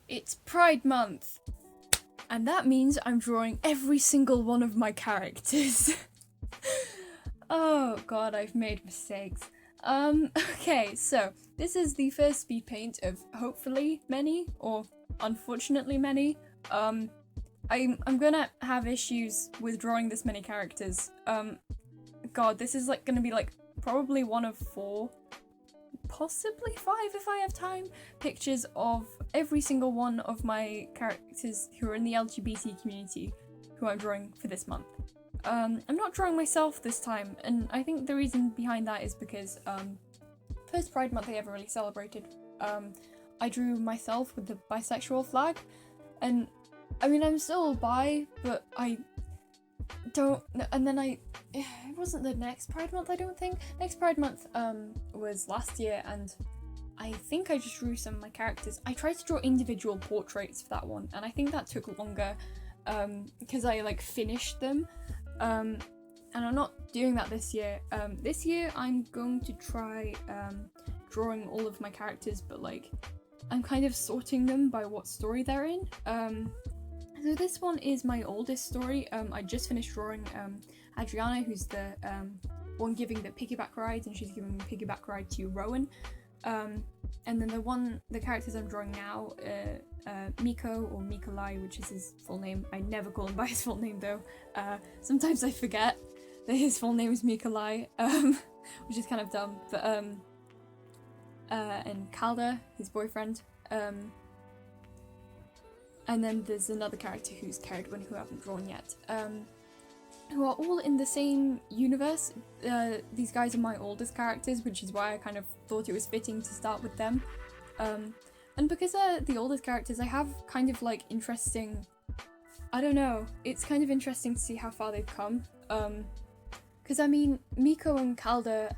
It's Pride Month, and that means I'm drawing every single one of my characters. Oh god, I've made mistakes. Okay, so this is the first speed paint of hopefully many, or unfortunately many. I'm gonna have issues with drawing this many characters. God, this is gonna be probably one of 4, possibly 5 if I have time, pictures of every single one of my characters who are in the LGBT community who I'm drawing for this month. I'm not drawing myself this time, and I think the reason behind that is because first Pride Month I ever really celebrated, I drew myself with the bisexual flag, and I mean I'm still bi, but I don't, and then it wasn't the next Pride Month, I don't think. Next Pride Month was last year, and I think I just drew some of my characters. I tried to draw individual portraits for that one, and I think that took longer because I finished them. And I'm not doing that this year. This year I'm going to try drawing all of my characters, but I'm kind of sorting them by what story they're in. So this one is my oldest story. I just finished drawing Adriana, who's the one giving the piggyback ride, and she's giving the piggyback ride to Rowan. And then the characters I'm drawing now, Miko, or Mikolai, which is his full name. I never call him by his full name though. Sometimes I forget that his full name is Mikolai, which is kind of dumb. But and Calder, his boyfriend. And then there's another character who's Caradwin, who I haven't drawn yet. Who are all in the same universe. These guys are my oldest characters, which is why I kind of thought it was fitting to start with them. And because they're the oldest characters, I have kind of interesting, I don't know, it's kind of interesting to see how far they've come. Because I mean, Miko and Calder,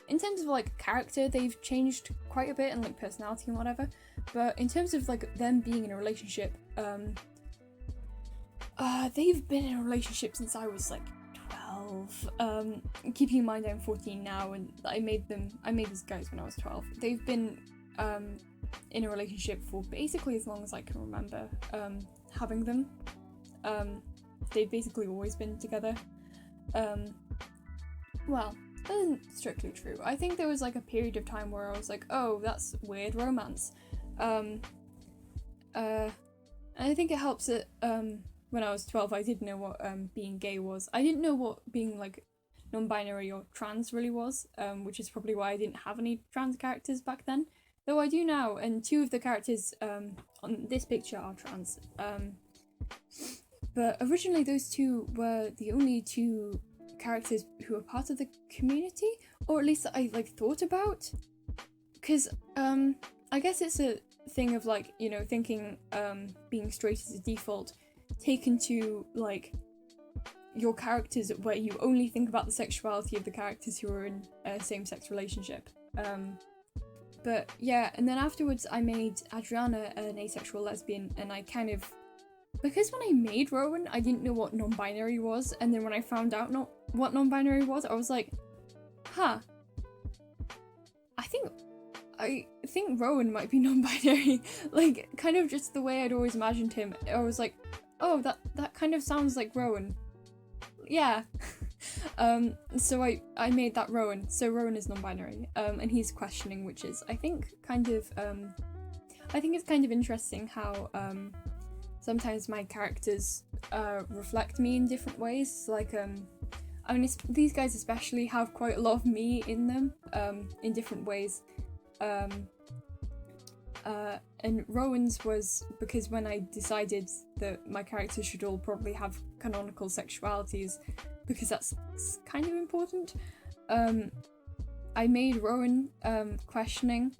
in terms of character, they've changed quite a bit, and personality and whatever, but in terms of them being in a relationship, they've been in a relationship since I was 12. Keeping in mind I'm 14 now, and I made these guys when I was 12. They've been in a relationship for basically as long as I can remember having them. They've basically always been together. Well, that isn't strictly true. I think there was a period of time where I was oh, that's weird romance. And I think it helps that when I was 12 I didn't know what being gay was. I didn't know what being non-binary or trans really was, which is probably why I didn't have any trans characters back then. Though I do now, and 2 of the characters on this picture are trans. But originally those 2 were the only 2 characters who were part of the community, or at least that I thought about. Because I guess it's a thing of thinking being straight as a default, taken to your characters where you only think about the sexuality of the characters who are in a same-sex relationship. But yeah, and then afterwards I made Adriana an asexual lesbian, and I kind of, because when I made Rowan I didn't know what non-binary was, and then when I found out what non-binary was, I was huh, I think Rowan might be non-binary. Kind of just the way I'd always imagined him. I was oh, that kind of sounds like Rowan. Yeah. So I made that Rowan. So Rowan is non-binary. And he's questioning, which is, I think it's kind of interesting how sometimes my characters reflect me in different ways. I mean, these guys especially have quite a lot of me in them, in different ways. And Rowan's was because when I decided that my characters should all probably have canonical sexualities, because that's kind of important, I made Rowan questioning,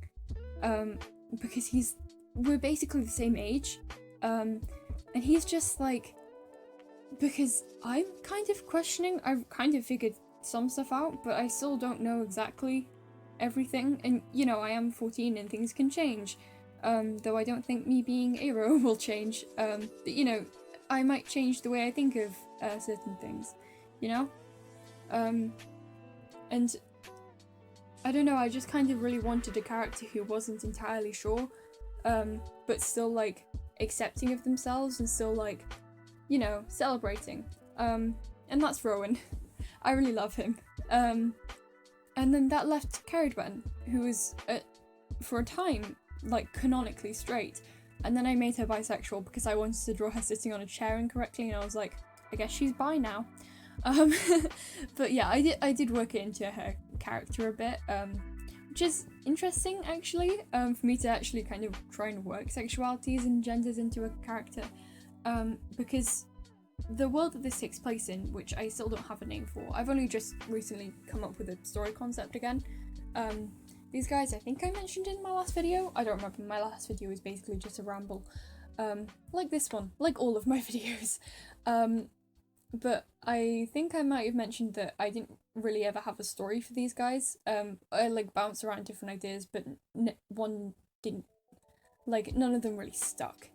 because we're basically the same age, and he's just because I'm kind of questioning, I've kind of figured some stuff out, but I still don't know exactly everything, and I am 14 and things can change, though I don't think me being aro will change, but I might change the way I think of certain things, and I don't know, I just kind of really wanted a character who wasn't entirely sure but still like accepting of themselves and still like, celebrating. And that's Rowan. I really love him. And then that left Caridwen, who was for a time like canonically straight, and then I made her bisexual because I wanted to draw her sitting on a chair incorrectly, and I was like, I guess she's bi now. But yeah, I did work it into her character a bit, which is interesting actually, for me to actually kind of try and work sexualities and genders into a character, because the world that this takes place in, which I still don't have a name for, I've only just recently come up with a story concept again. These guys I think I mentioned in my last video, I don't remember, my last video was basically just a ramble, like this one, like all of my videos. But I think I might have mentioned that I didn't really ever have a story for these guys. I like bounced around different ideas, but one didn't, like none of them really stuck,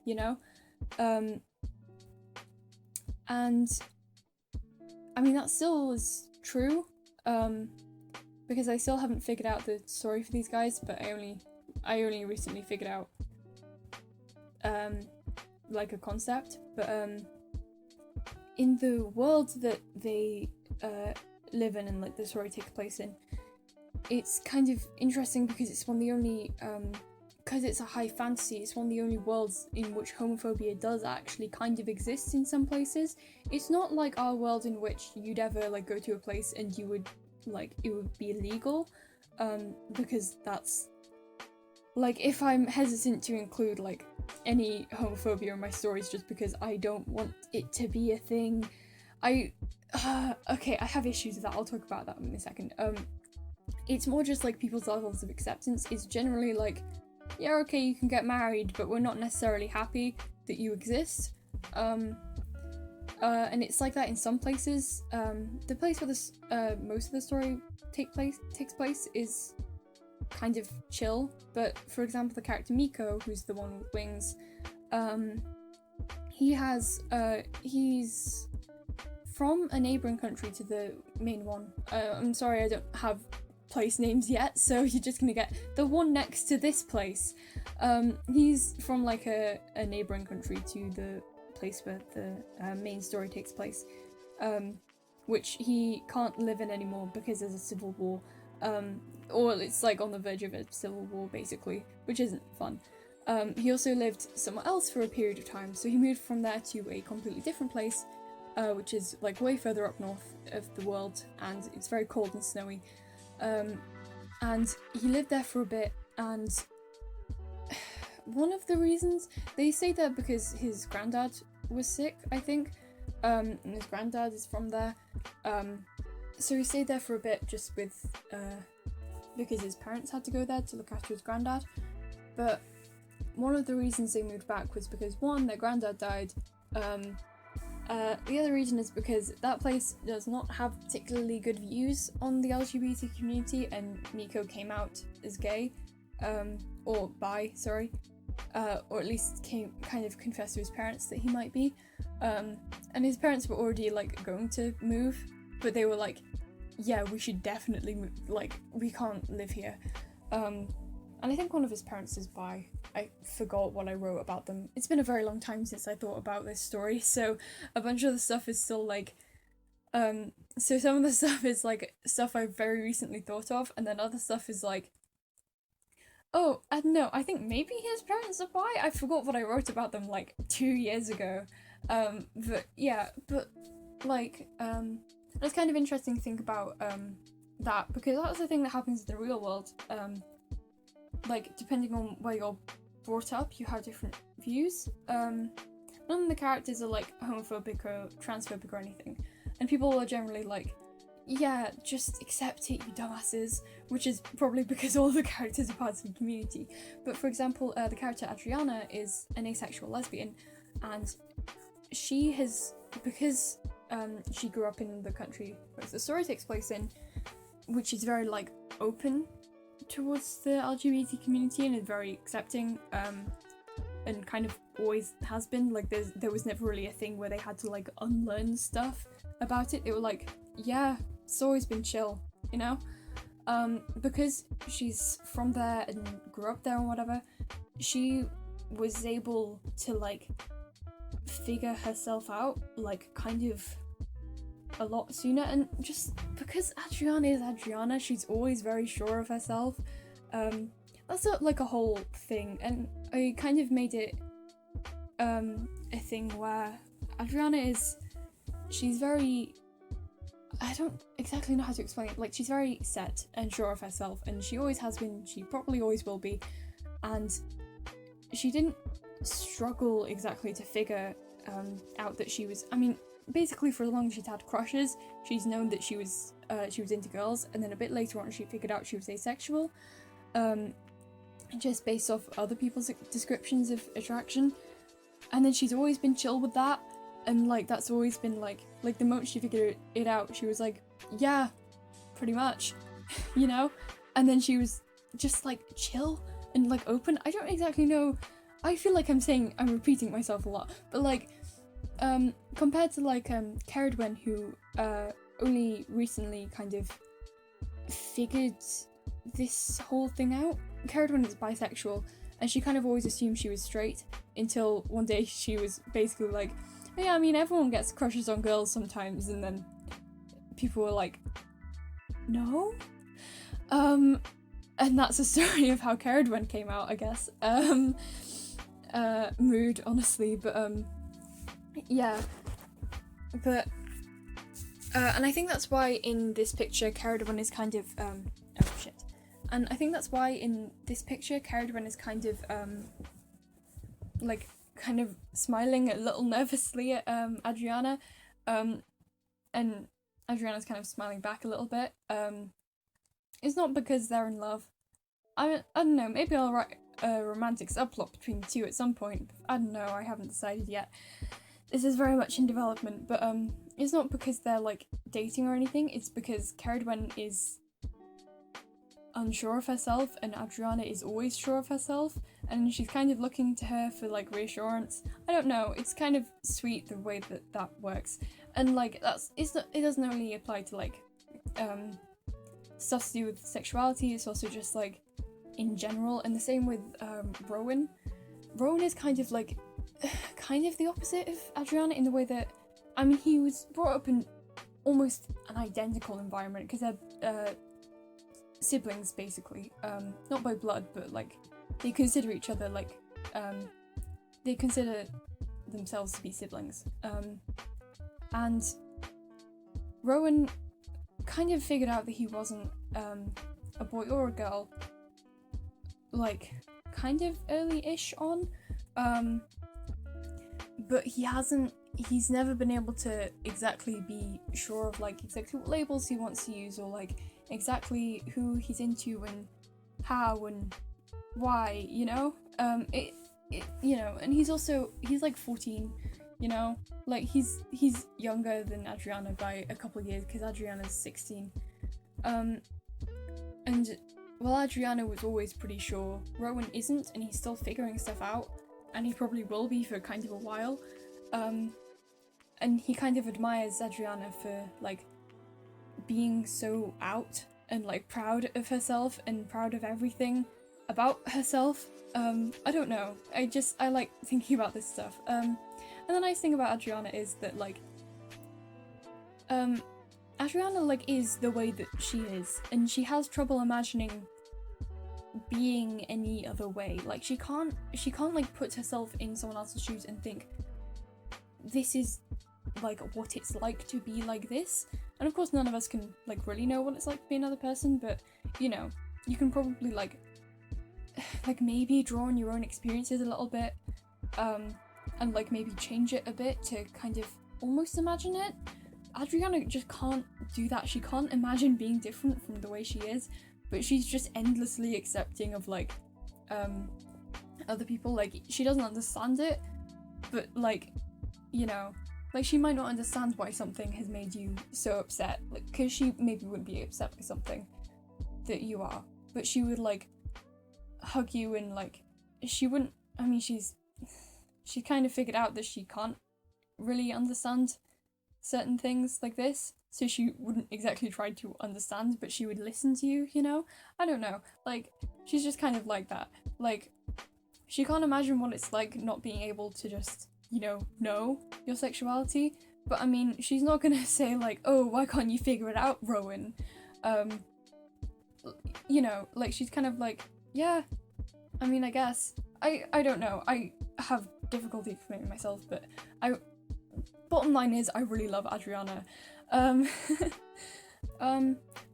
and I mean that still is true, because I still haven't figured out the story for these guys, but I only recently figured out like a concept, but in the world that they live in and like the story takes place in, it's kind of interesting because it's one of the only because it's a high fantasy, it's one of the only worlds in which homophobia does actually kind of exist in some places. It's not like our world in which you'd ever like go to a place and you would like it would be illegal, because that's like, if I'm hesitant to include like any homophobia in my stories just because I don't want it to be a thing, okay, I have issues with that, I'll talk about that in a second. It's more just like people's levels of acceptance is generally like, yeah, okay, you can get married, but we're not necessarily happy that you exist. And it's like that in some places. The place where this most of the story takes place is kind of chill, but for example the character Miko, who's the one with wings, he's from a neighbouring country to the main one. I'm sorry, I don't have place names yet, so you're just gonna get the one next to this place. He's from like a neighbouring country to the place where the main story takes place, which he can't live in anymore because there's a civil war, or it's like on the verge of a civil war basically, which isn't fun. He also lived somewhere else for a period of time, so he moved from there to a completely different place, which is like way further up north of the world, and it's very cold and snowy. And he lived there for a bit, and one of the reasons they say that because his granddad was sick, I think, and his granddad is from there, so he stayed there for a bit just with because his parents had to go there to look after his granddad. But one of the reasons they moved back was because, one, their granddad died. The other reason is because that place does not have particularly good views on the LGBT community, and Miko came out as gay, or bi, sorry, or at least kind of confessed to his parents that he might be, and his parents were already like going to move, but they were like, yeah, we should definitely move, like, we can't live here. And I think one of his parents is bi. I forgot what I wrote about them. It's been a very long time since I thought about this story, so a bunch of the stuff is still like, so some of the stuff is like stuff I've very recently thought of, and then other stuff is like, oh, I don't know, I think maybe his parents are bi? I forgot what I wrote about them like 2 years ago. But yeah, but like, it's kind of interesting to think about that, because that's the thing that happens in the real world. Like, depending on where you're brought up, you have different views. None of the characters are like homophobic or transphobic or anything, and people are generally like, yeah, just accept it, you dumbasses, which is probably because all the characters are parts of the community. But for example, the character Adriana is an asexual lesbian, and she has, because she grew up in the country where the story takes place in, which is very like open towards the LGBT community and is very accepting, and kind of always has been. Like, there was never really a thing where they had to like unlearn stuff about it. They were like, yeah, it's always been chill, because she's from there and grew up there and whatever. she was able to like figure herself out like kind of a lot sooner, and just because Adriana is Adriana, she's always very sure of herself. That's like a whole thing, and I kind of made it a thing where Adriana she's very, I don't exactly know how to explain it, like she's very set and sure of herself, and she always has been, she probably always will be, and she didn't struggle exactly to figure out that she was, I mean, basically for as long as she's had crushes, she's known that she was into girls, and then a bit later on she figured out she was asexual, just based off other people's descriptions of attraction, and then she's always been chill with that, and like that's always been like the moment she figured it out, she was like, yeah, pretty much, you know, and then she was just like chill and like open. I don't exactly know, I feel like I'm repeating myself a lot, but like compared to like Caradwen, who only recently kind of figured this whole thing out. Caradwen is bisexual, and she kind of always assumed she was straight until one day she was basically like, oh, yeah, I mean, everyone gets crushes on girls sometimes, and then people were like, no? And that's the story of how Caradwen came out, I guess. Mood, honestly, but yeah. But and I think that's why in this picture Caradwen is kind of oh shit. And I think that's why in this picture Caradwen is kind of like kind of smiling a little nervously at Adriana, and Adriana's kind of smiling back a little bit. It's not because they're in love. I don't know, maybe I'll write a romantic subplot between the two at some point. I don't know, I haven't decided yet. This is very much in development, but it's not because they're like dating or anything, it's because Caradwen is unsure of herself and Adriana is always sure of herself, and she's kind of looking to her for like reassurance. I don't know, it's kind of sweet the way that works, and like it doesn't only apply to like stuff to do with sexuality, it's also just like in general, and the same with Rowan. Rowan is kind of like the opposite of Adriana in the way that, I mean, he was brought up in almost an identical environment because they're siblings basically, not by blood, but like they consider each other like they consider themselves to be siblings, and Rowan kind of figured out that he wasn't a boy or a girl like kind of early-ish on, but he's never been able to exactly be sure of like exactly what labels he wants to use, or like exactly who he's into and how and why, you know. You know, and he's like 14, you know, like he's younger than Adriana by a couple of years because Adriana's 16, and while Adriana was always pretty sure, Rowan isn't, and he's still figuring stuff out, and he probably will be for kind of a while, and he kind of admires Adriana for like being so out and like proud of herself and proud of everything about herself. I don't know, I like thinking about this stuff, and the nice thing about Adriana is that like Adriana like is the way that she is, and she has trouble imagining being any other way. Like she can't like put herself in someone else's shoes and think this is like what it's like to be like this. And of course none of us can like really know what it's like to be another person, but you know, you can probably like maybe draw on your own experiences a little bit, and like maybe change it a bit to kind of almost imagine it. Adriana just can't do that. She can't imagine being different from the way she is, but she's just endlessly accepting of like other people. Like she doesn't understand it, but like, you know, like she might not understand why something has made you so upset, like because she maybe wouldn't be upset by something that you are, but she would like hug you, and like she wouldn't, I mean, she kind of figured out that she can't really understand certain things like this, so she wouldn't exactly try to understand, but she would listen to you, you know? I don't know, like she's just kind of like that. Like she can't imagine what it's like not being able to just, you know your sexuality. But I mean, she's not gonna say like, oh, why can't you figure it out, Rowan? You know, like, she's kind of like, yeah, I mean, I guess. I don't know. I have difficulty explaining myself, but bottom line is I really love Adriana.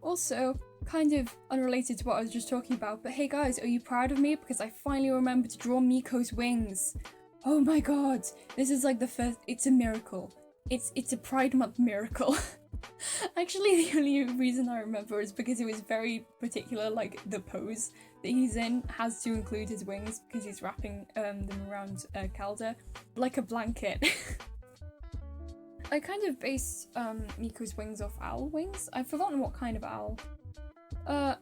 Also, kind of unrelated to what I was just talking about, but hey guys, are you proud of me? Because I finally remembered to draw Miko's wings. Oh my god, this is like the first, it's a miracle. It's a Pride Month miracle. Actually, the only reason I remember is because it was very particular, like the pose that he's in has to include his wings because he's wrapping them around Calder like a blanket. I kind of based Miko's wings off owl wings. I've forgotten what kind of owl.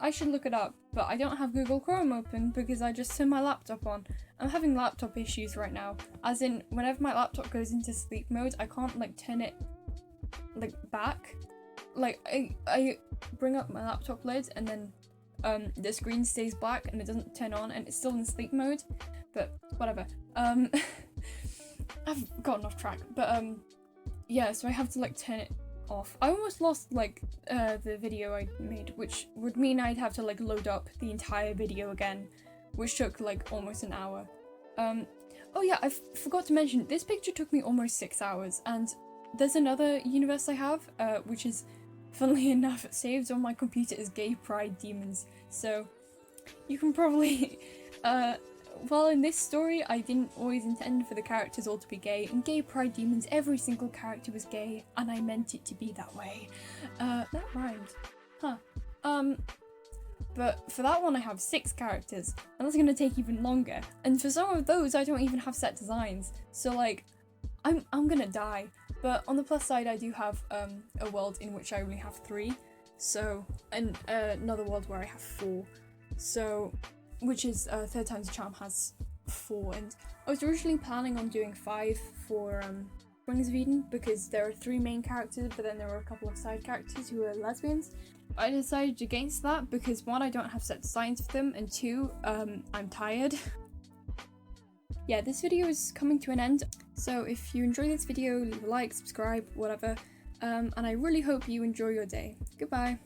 I should look it up, but I don't have Google Chrome open because I just turned my laptop on. I'm having laptop issues right now, as in whenever my laptop goes into sleep mode, I can't like turn it like back. Like I bring up my laptop lid and then the screen stays black and it doesn't turn on and it's still in sleep mode, but whatever. I've gotten off track, but yeah, so I have to like turn it off. I almost lost like the video I made, which would mean I'd have to like load up the entire video again, which took like almost an hour. Oh yeah, I forgot to mention, this picture took me almost 6 hours, and there's another universe I have, which is, funnily enough, saved on my computer as Gay Pride Demons, so you can probably, well, in this story, I didn't always intend for the characters all to be gay. In Gay Pride Demons, every single character was gay, and I meant it to be that way. That rhymed. Huh. But for that one I have 6 characters, and that's gonna take even longer. And for some of those, I don't even have set designs. So like, I'm gonna die. But on the plus side, I do have a world in which I only have 3. So, and another world where I have 4. So, which is Third Time's a Charm has 4, and I was originally planning on doing 5 for Wings of Eden because there are 3 main characters, but then there were a couple of side characters who are lesbians. I decided against that because 1, I don't have set designs for them, and 2, I'm tired. Yeah, this video is coming to an end, so if you enjoyed this video, leave a like, subscribe, whatever, and I really hope you enjoy your day. Goodbye!